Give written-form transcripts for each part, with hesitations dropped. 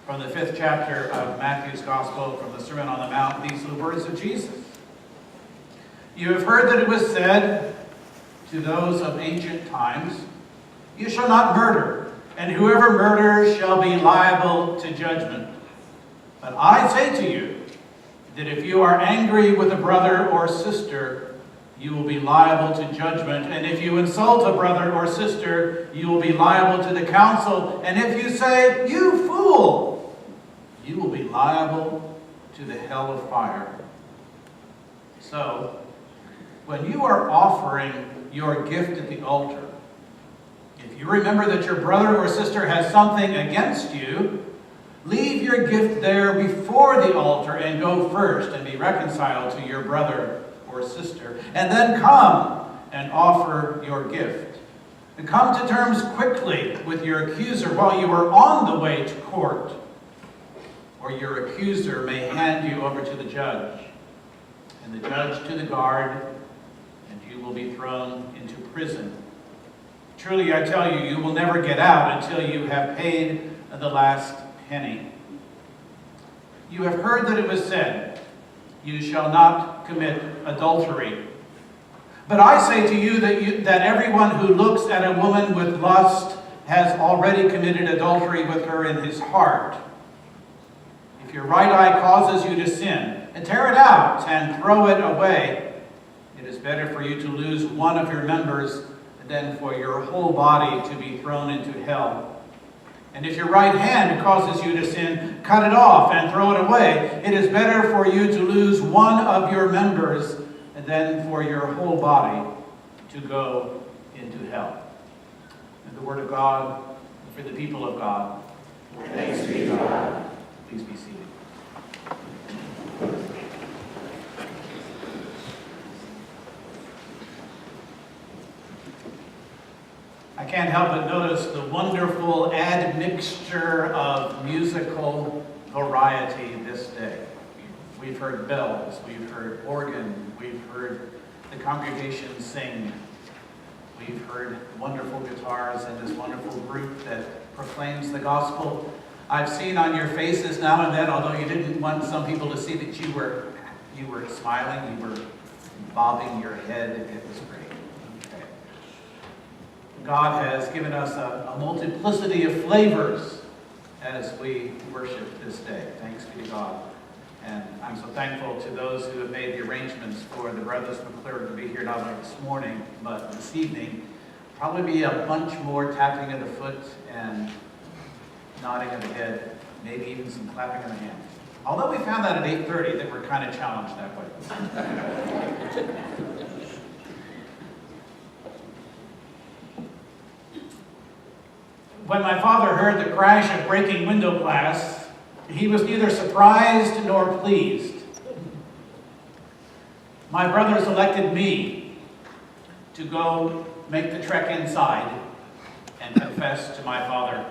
from the 5th chapter of Matthew's Gospel, from the Sermon on the Mount, these are the words of Jesus. You have heard that it was said to those of ancient times, "You shall not murder, and whoever murders shall be liable to judgment." But I say to you that if you are angry with a brother or sister, you will be liable to judgment. And if you insult a brother or sister, you will be liable to the council. And if you say, "You fool," you will be liable to the hell of fire. So, when you are offering your gift at the altar, if you remember that your brother or sister has something against you, leave your gift there before the altar and go first and be reconciled to your brother or sister. And then come and offer your gift. And come to terms quickly with your accuser while you are on the way to court, or your accuser may hand you over to the judge, and the judge to the guard, and you will be thrown into prison. Truly, I tell you, you will never get out until you have paid the last penny. You have heard that it was said, "You shall not commit adultery." But I say to you that everyone who looks at a woman with lust has already committed adultery with her in his heart. If your right eye causes you to sin, and tear it out and throw it away. It is better for you to lose one of your members than for your whole body to be thrown into hell. And if your right hand causes you to sin, cut it off and throw it away. It is better for you to lose one of your members than for your whole body to go into hell. And the word of God for the people of God. Thanks be to God. Please be seated. I can't help but notice the wonderful admixture of musical variety this day. We've heard bells, we've heard organ, we've heard the congregation sing, we've heard wonderful guitars and this wonderful group that proclaims the gospel. I've seen on your faces now and then, although you didn't want some people to see that you were smiling, you were bobbing your head. It was great. Okay. God has given us a multiplicity of flavors as we worship this day. Thanks be to God. And I'm so thankful to those who have made the arrangements for the brothers McClure to be here not only this morning, but this evening. Probably be a bunch more tapping of the foot and nodding of the head, maybe even some clapping of the hands. Although we found that at 8:30 that we're kind of challenged that way. When my father heard the crash of breaking window glass, he was neither surprised nor pleased. My brothers elected me to go make the trek inside and confess to my father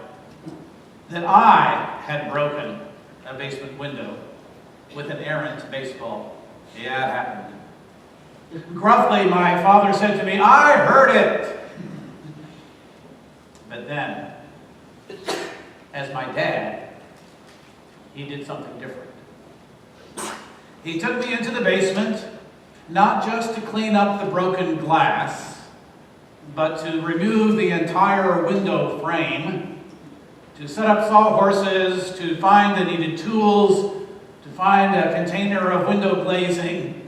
that I had broken a basement window with an errant baseball. Yeah, it happened. Gruffly, my father said to me, "I heard it." But then, as my dad, he did something different. He took me into the basement, not just to clean up the broken glass, but to remove the entire window frame, to set up sawhorses, to find the needed tools, to find a container of window glazing,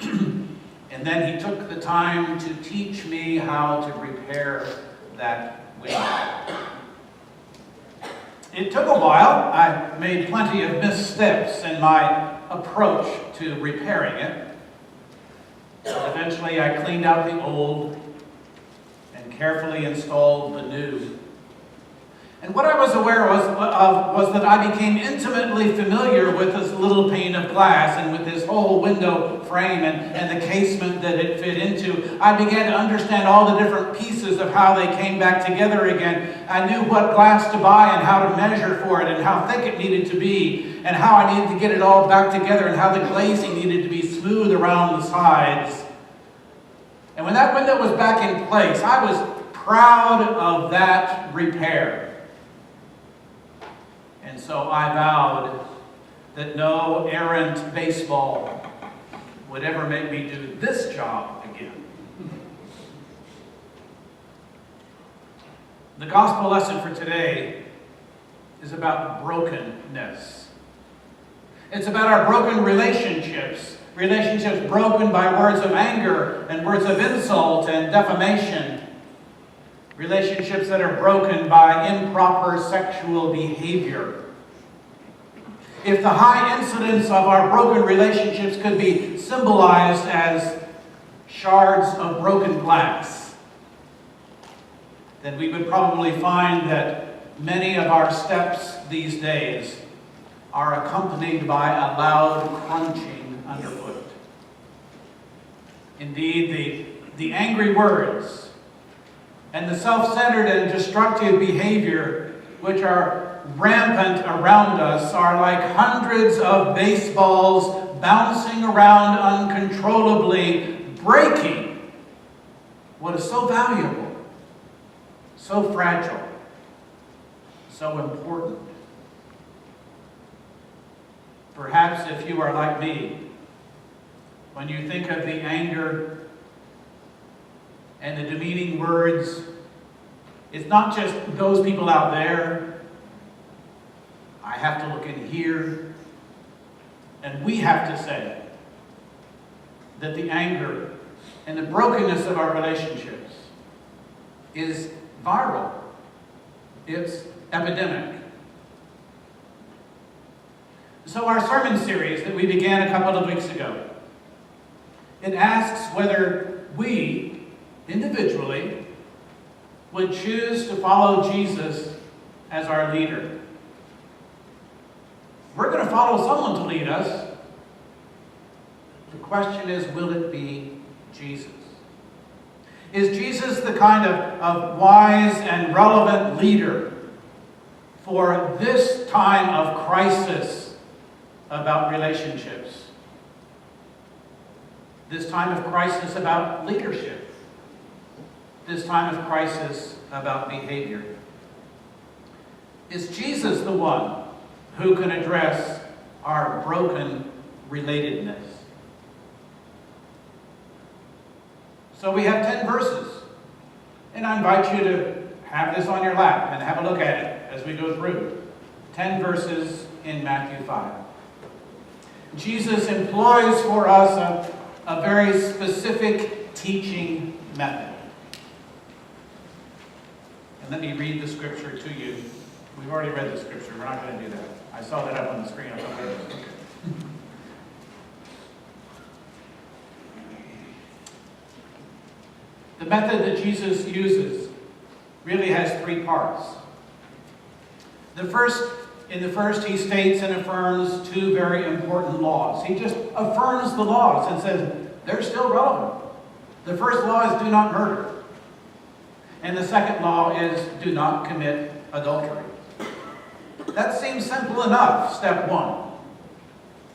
and then he took the time to teach me how to repair that window. It took a while. I made plenty of missteps in my approach to repairing it. But eventually I cleaned out the old and carefully installed the new. And what I was aware of was that I became intimately familiar with this little pane of glass and with this whole window frame and the casement that it fit into. I began to understand all the different pieces of how they came back together again. I knew what glass to buy and how to measure for it and how thick it needed to be and how I needed to get it all back together and how the glazing needed to be smooth around the sides. And when that window was back in place, I was proud of that repair. And so I vowed that no errant baseball would ever make me do this job again. The gospel lesson for today is about brokenness. It's about our broken relationships. Relationships broken by words of anger and words of insult and defamation. Relationships that are broken by improper sexual behavior. If the high incidence of our broken relationships could be symbolized as shards of broken glass, then we would probably find that many of our steps these days are accompanied by a loud crunching underfoot. Indeed, the angry words and the self-centered and destructive behavior which are rampant around us are like hundreds of baseballs bouncing around uncontrollably, breaking what is so valuable, so fragile, so important. Perhaps if you are like me, when you think of the anger and the demeaning words, it's not just those people out there. I have to look in here, and we have to say that the anger and the brokenness of our relationships is viral. It's epidemic. So our sermon series that we began a couple of weeks ago, it asks whether we, individually, would choose to follow Jesus as our leader. We're going to follow someone to lead us. The question is, will it be Jesus? Is Jesus the kind of wise and relevant leader for this time of crisis about relationships? This time of crisis about leadership? This time of crisis about behavior? Is Jesus the one who can address our broken relatedness? So we have 10 verses, and I invite you to have this on your lap and have a look at it as we go through. 10 verses in Matthew 5. Jesus employs for us a very specific teaching method. And let me read the scripture to you. We've already read the scripture. We're not going to do that. I saw that up on the screen. I thought that was okay. The method that Jesus uses really has 3 parts. In the first, he states and affirms 2 very important laws. He just affirms the laws and says they're still relevant. The first law is do not murder. And the second law is do not commit adultery. That seems simple enough, step 1.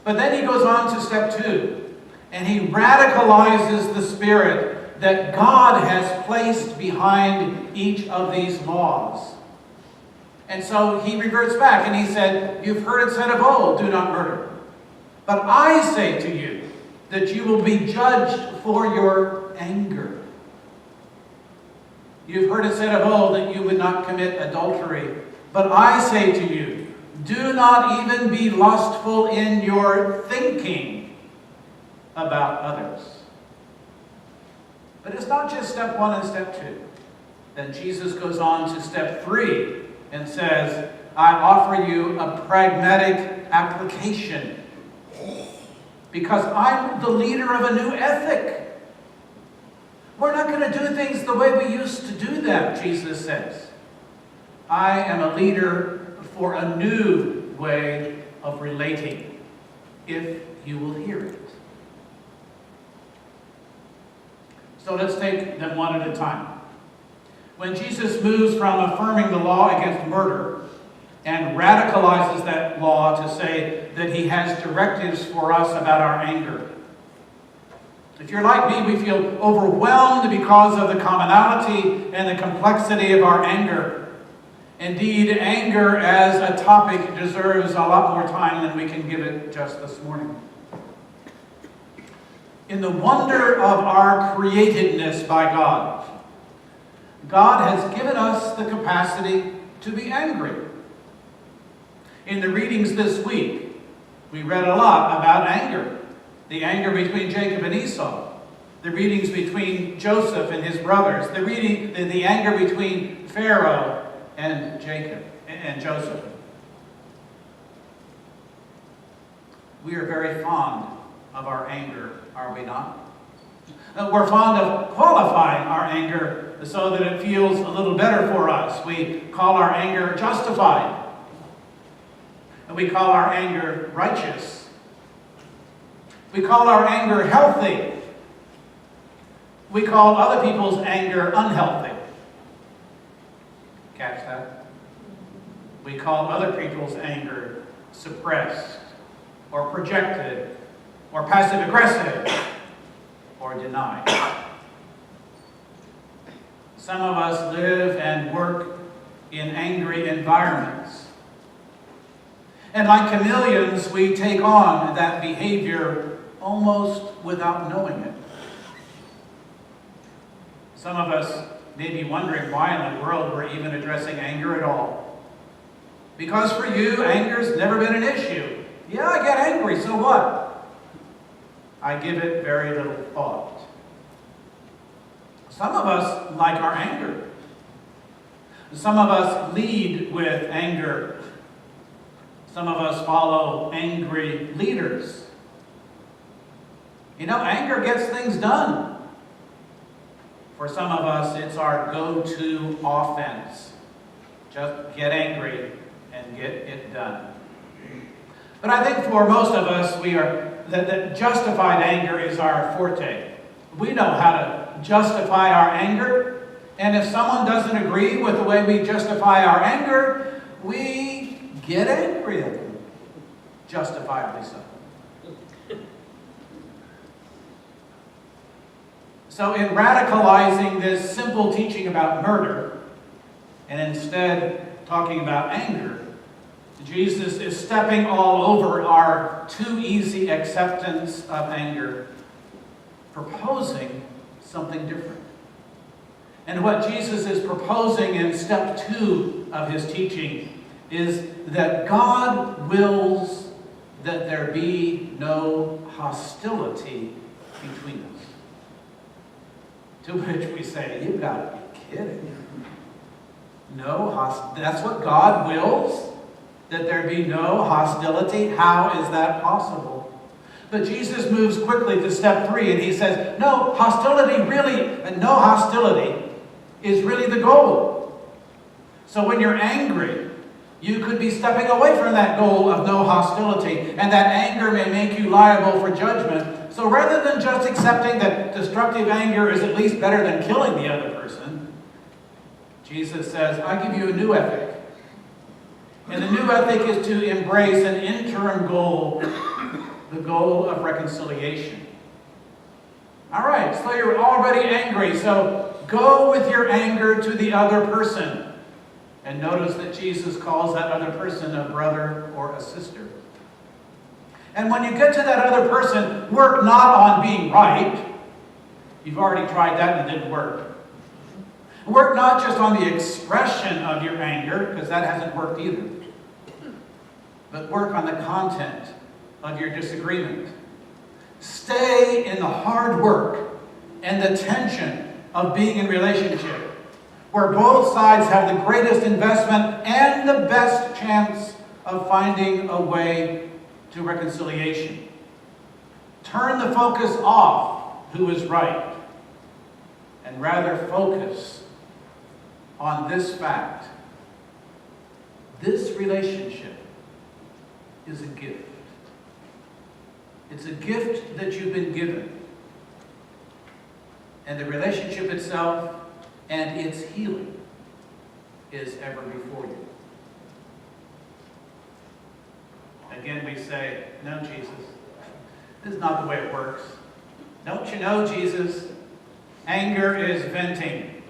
But then he goes on to step 2, and he radicalizes the spirit that God has placed behind each of these laws. And so he reverts back and he said, you've heard it said of old, do not murder. But I say to you that you will be judged for your anger. You've heard it said of old that you would not commit adultery. But I say to you, do not even be lustful in your thinking about others. But it's not just step 1 and step 2. Then Jesus goes on to step 3 and says, I offer you a pragmatic application because I'm the leader of a new ethic. We're not going to do things the way we used to do them, Jesus says. I am a leader for a new way of relating, if you will hear it. So let's take them one at a time. When Jesus moves from affirming the law against murder and radicalizes that law to say that he has directives for us about our anger. If you're like me, we feel overwhelmed because of the commonality and the complexity of our anger. Indeed, anger as a topic deserves a lot more time than we can give it just this morning. In the wonder of our createdness by God, God has given us the capacity to be angry. In the readings this week, we read a lot about anger. The anger between Jacob and Esau. The readings between Joseph and his brothers. The anger between Pharaoh and Jacob and Joseph. We are very fond of our anger, are we not? We're fond of qualifying our anger so that it feels a little better for us. We call our anger justified. And we call our anger righteous. We call our anger healthy. We call other people's anger unhealthy. Catch that? We call other people's anger suppressed, or projected, or passive-aggressive, or denied. Some of us live and work in angry environments. And like chameleons, we take on that behavior almost without knowing it. Some of us may be wondering why in the world we're even addressing anger at all. Because for you, anger's never been an issue. Yeah, I get angry, so what? I give it very little thought. Some of us like our anger. Some of us lead with anger. Some of us follow angry leaders. You know, anger gets things done. For some of us, it's our go-to offense. Just get angry and get it done. But I think for most of us, that justified anger is our forte. We know how to justify our anger. And if someone doesn't agree with the way we justify our anger, we get angry at them. Justifiably so. So in radicalizing this simple teaching about murder, and instead talking about anger, Jesus is stepping all over our too easy acceptance of anger, proposing something different. And what Jesus is proposing in step 2 of his teaching is that God wills that there be no hostility between us. To which we say, you've got to be kidding. That's what God wills? That there be no hostility? How is that possible? But Jesus moves quickly to step 3 and he says, no hostility is really the goal. So when you're angry, you could be stepping away from that goal of no hostility, and that anger may make you liable for judgment. So rather than just accepting that destructive anger is at least better than killing the other person, Jesus says, I give you a new ethic. And the new ethic is to embrace an interim goal, the goal of reconciliation. All right, so you're already angry, so go with your anger to the other person. And notice that Jesus calls that other person a brother or a sister. And when you get to that other person, work not on being right. You've already tried that and it didn't work. Work not just on the expression of your anger, because that hasn't worked either. But work on the content of your disagreement. Stay in the hard work and the tension of being in relationship, where both sides have the greatest investment and the best chance of finding a way to reconciliation. Turn the focus off who is right, and rather focus on this fact. This relationship is a gift. It's a gift that you've been given. And the relationship itself and its healing is ever before you. Again, we say, no, Jesus, this is not the way it works. Don't you know, Jesus, anger is venting.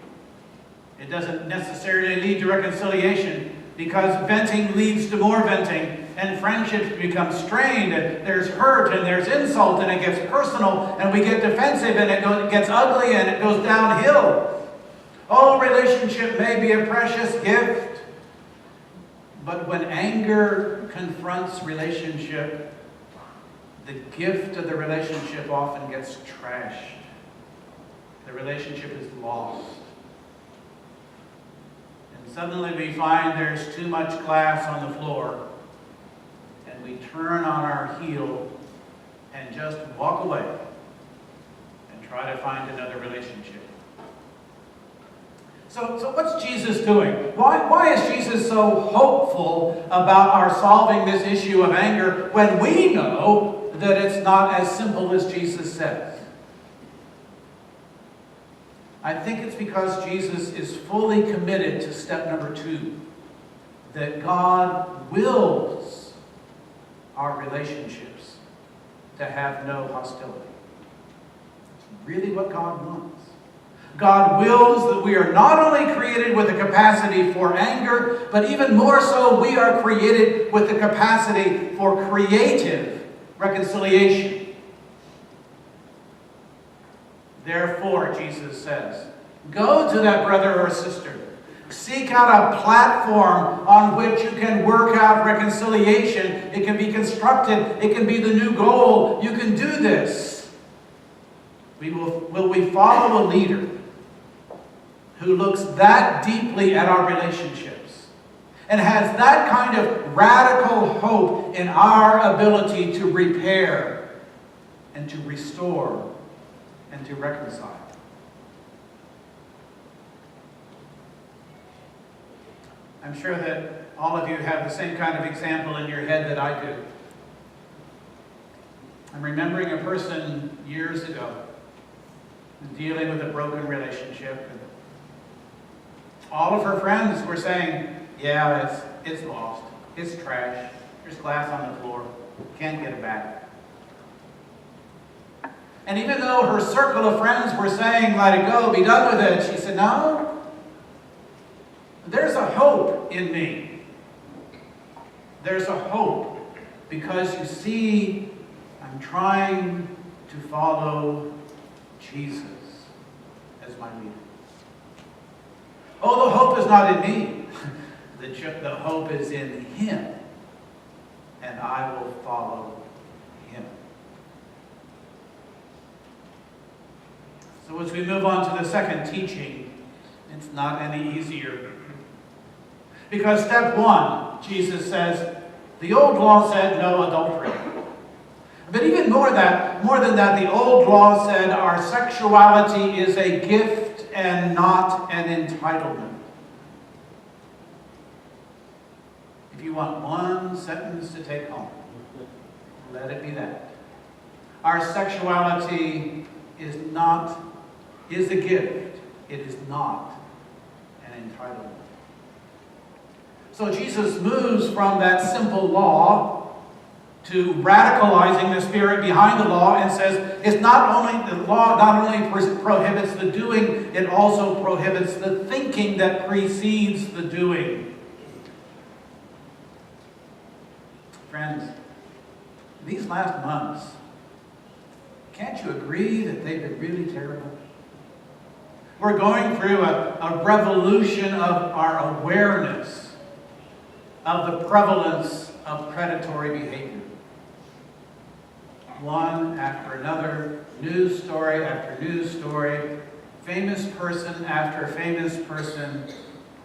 It doesn't necessarily lead to reconciliation, because venting leads to more venting, and friendships become strained, and there's hurt, and there's insult, and it gets personal, and we get defensive, and it gets ugly, and it goes downhill. Oh, relationship may be a precious gift, but when anger confronts relationship, the gift of the relationship often gets trashed. The relationship is lost. And suddenly we find there's too much glass on the floor, and we turn on our heel and just walk away and try to find another relationship. So what's Jesus doing? Why is Jesus so hopeful about our solving this issue of anger when we know that it's not as simple as Jesus says? I think it's because Jesus is fully committed to step number 2, that God wills our relationships to have no hostility. It's really what God wants. God wills that we are not only created with the capacity for anger, but even more so, we are created with the capacity for creative reconciliation. Therefore, Jesus says, go to that brother or sister. Seek out a platform on which you can work out reconciliation. It can be constructed. It can be the new goal. You can do this. Will we follow a leader who looks that deeply at our relationships and has that kind of radical hope in our ability to repair and to restore and to reconcile? I'm sure that all of you have the same kind of example in your head that I do. I'm remembering a person years ago dealing with a broken relationship. All of her friends were saying, yeah, it's lost. It's trash. There's glass on the floor. Can't get it back. And even though her circle of friends were saying, let it go, be done with it, she said, no, there's a hope in me. There's a hope because you see, I'm trying to follow Jesus as my leader. Oh, the hope is not in me. The hope is in Him, and I will follow Him. So as we move on to the second teaching, it's not any easier. Because step 1, Jesus says, the old law said no adultery. But even more than that, the old law said our sexuality is a gift and not an entitlement. If you want one sentence to take home, let it be that. Our sexuality is a gift. It is not an entitlement. So Jesus moves from that simple law to radicalizing the spirit behind the law and says it's not only the law not only prohibits the doing, it also prohibits the thinking that precedes the doing. Friends, these last months, can't you agree that they've been really terrible? We're going through a revolution of our awareness of the prevalence of predatory behavior. One after another, news story after news story, famous person after famous person,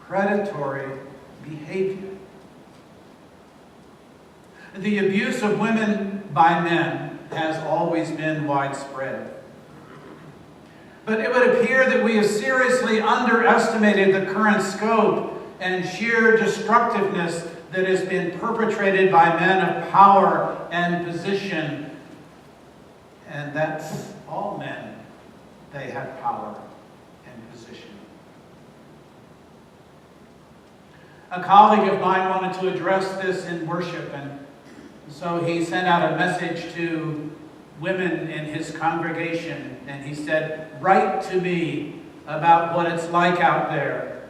predatory behavior. The abuse of women by men has always been widespread. But it would appear that we have seriously underestimated the current scope and sheer destructiveness that has been perpetrated by men of power and position. And that's all men. They have power and position. A colleague of mine wanted to address this in worship, and so he sent out a message to women in his congregation, and he said, write to me about what it's like out there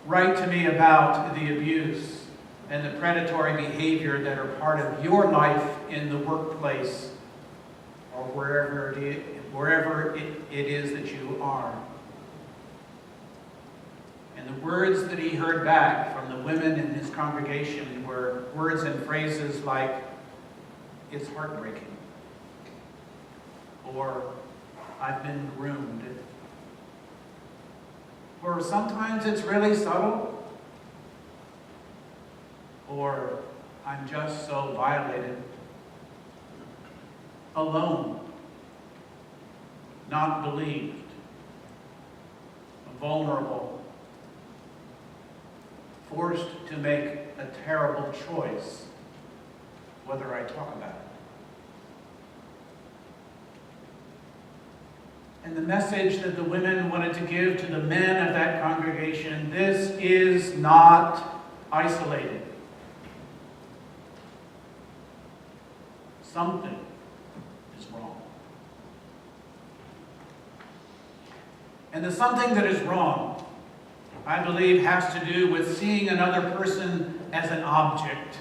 write to me about the abuse and the predatory behavior that are part of your life in the workplace or wherever it is that you are. And the words that he heard back from the women in his congregation were words and phrases like, "It's heartbreaking," or "I've been groomed," or sometimes it's really subtle, or "I'm just so violated," alone, not believed, vulnerable, forced to make a terrible choice whether I talk about it. And the message that the women wanted to give to the men of that congregation: this is not isolated. Something is wrong. And the something that is wrong, I believe, has to do with seeing another person as an object.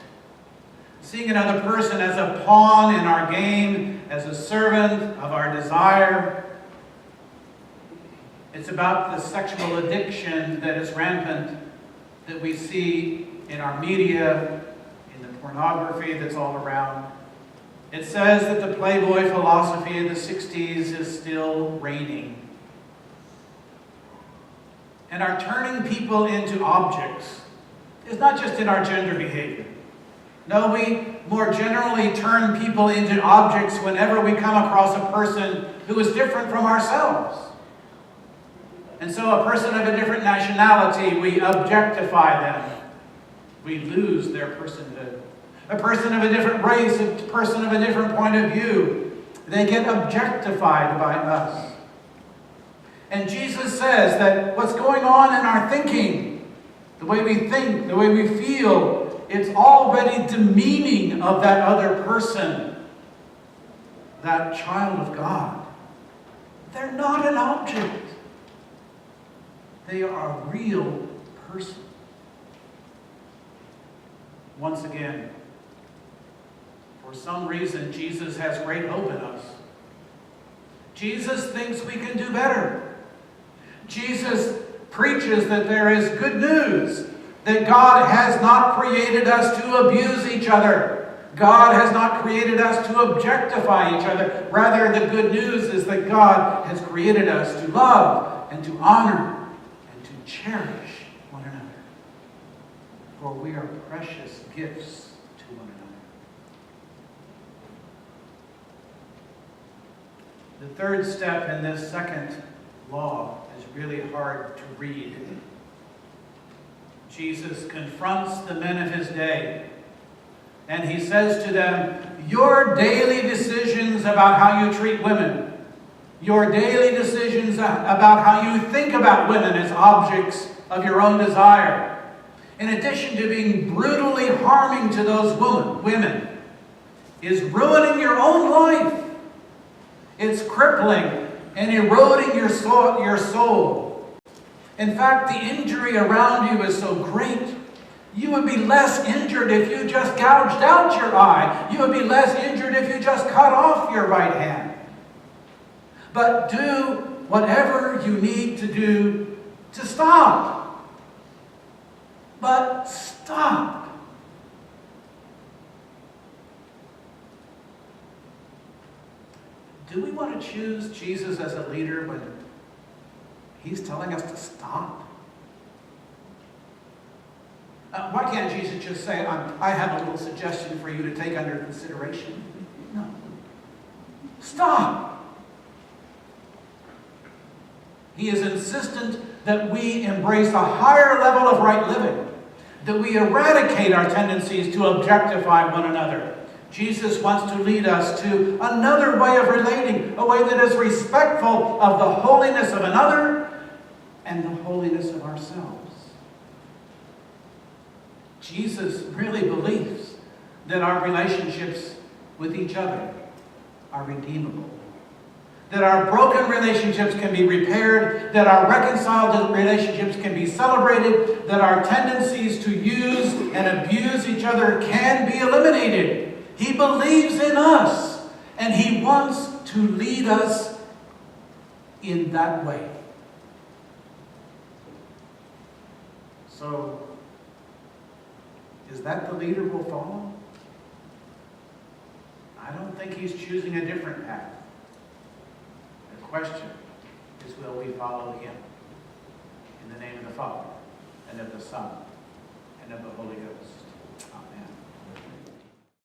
Seeing another person as a pawn in our game, as a servant of our desire. It's about the sexual addiction that is rampant, that we see in our media, in the pornography that's all around. It says that the Playboy philosophy of the 60s is still reigning. And our turning people into objects is not just in our gender behavior. No, we more generally turn people into objects whenever we come across a person who is different from ourselves. And so a person of a different nationality, we objectify them. We lose their personhood. A person of a different race, a person of a different point of view, they get objectified by us. And Jesus says that what's going on in our thinking, the way we think, the way we feel, it's already demeaning of that other person, that child of God. They're not an object. They are a real person. Once again, for some reason, Jesus has great hope in us. Jesus thinks we can do better. Jesus preaches that there is good news, that God has not created us to abuse each other. God has not created us to objectify each other. Rather, the good news is that God has created us to love and to honor and to cherish one another. For we are precious gifts to one another. The third step in this second law is really hard to read. Jesus confronts the men of his day, and he says to them, your daily decisions about how you treat women, your daily decisions about how you think about women as objects of your own desire, in addition to being brutally harming to those women, is ruining your own life. It's crippling and eroding your soul. In fact, the injury around you is so great, you would be less injured if you just gouged out your eye. You would be less injured if you just cut off your right hand. But do whatever you need to do to stop. But stop. Do we want to choose Jesus as a leader when he's telling us to stop? Why can't Jesus just say, I have a little suggestion for you to take under consideration? No. Stop. He is insistent that we embrace a higher level of right living, that we eradicate our tendencies to objectify one another. Jesus wants to lead us to another way of relating, a way that is respectful of the holiness of another and the holiness of ourselves. Jesus really believes that our relationships with each other are redeemable, that our broken relationships can be repaired, that our reconciled relationships can be celebrated, that our tendencies to use and abuse each other can be eliminated. He believes in us, and He wants to lead us in that way. So, is that the leader we'll follow? I don't think He's choosing a different path. The question is, will we follow Him? In the name of the Father, and of the Son, and of the Holy Ghost.